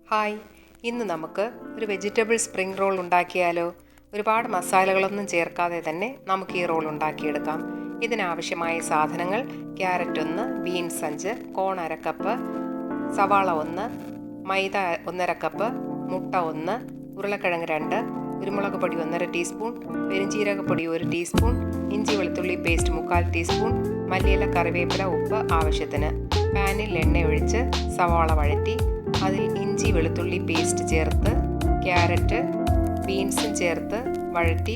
Hi, ഇന്ന് നമുക്ക് ഒരു വെജിറ്റബിൾ സ്പ്രിംഗ് റോൾ ഉണ്ടാക്കിയാലോ? ഒരുപാട് മസാലകളൊന്നും ചേർക്കാതെ തന്നെ നമുക്ക് ഈ റോൾ ഉണ്ടാക്കിയെടുക്കാം. ഇതിനാവശ്യമായ സാധനങ്ങൾ: ക്യാരറ്റ് 1, ബീൻസ് 5, കോൺ 1/2 കപ്പ്, സവാള 1, മൈദ 1/2 കപ്പ്, മുട്ട 1, ഉരുളക്കിഴങ്ങ് 2, കുരുമുളക് പൊടി 1/2 ടീസ്പൂൺ, പെരുംജീരകപ്പൊടി 1 ടീസ്പൂൺ, ഇഞ്ചി വെളുത്തുള്ളി പേസ്റ്റ് 3/4 ടീസ്പൂൺ, മല്ലിയില, കറിവേപ്പില, ഉപ്പ് ആവശ്യത്തിന്. പാനിൽ എണ്ണ ഒഴിച്ച് സവാള വഴറ്റി അതിൽ ഇഞ്ചി വെളുത്തുള്ളി പേസ്റ്റ് ചേർത്ത് ക്യാരറ്റ് ബീൻസും ചേർത്ത് വഴറ്റി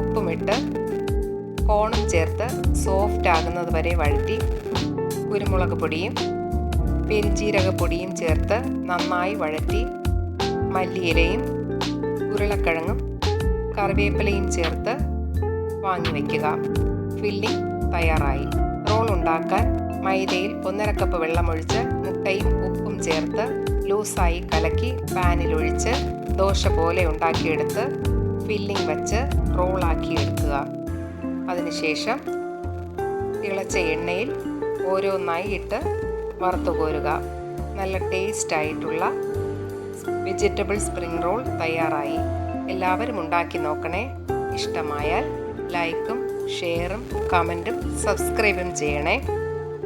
ഉപ്പുമിട്ട് കോണും ചേർത്ത് സോഫ്റ്റ് ആകുന്നത് വരെ വഴറ്റി കുരുമുളക് പൊടിയും പെരുംജീരകപ്പൊടിയും ചേർത്ത് നന്നായി വഴറ്റി മല്ലിയിലയും ഉരുളക്കിഴങ്ങും കറിവേപ്പിലയും ചേർത്ത് വാങ്ങി വയ്ക്കുക. ഫില്ലിംഗ് തയ്യാറായി. റോൾ ഉണ്ടാക്കാൻ മൈദയിൽ 1/2 കപ്പ് വെള്ളമൊഴിച്ച് മുട്ടയും ഉപ്പും ചേർത്ത് ലൂസായി കലക്കി പാനിലൊഴിച്ച് ദോശ പോലെ ഉണ്ടാക്കിയെടുത്ത് ഫില്ലിംഗ് വച്ച് റോളാക്കി എടുക്കുക. അതിനുശേഷം തിളച്ച എണ്ണയിൽ ഓരോന്നായി ഇട്ട് വറുത്തു കോരുക. നല്ല ടേസ്റ്റായിട്ടുള്ള വെജിറ്റബിൾ സ്പ്രിംഗ് റോൾ തയ്യാറായി. എല്ലാവരും ഉണ്ടാക്കി നോക്കണേ. ഇഷ്ടമായാൽ ലൈക്കും ഷെയറും കമൻറ്റും സബ്സ്ക്രൈബും ചെയ്യണേ.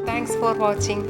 Thanks for watching.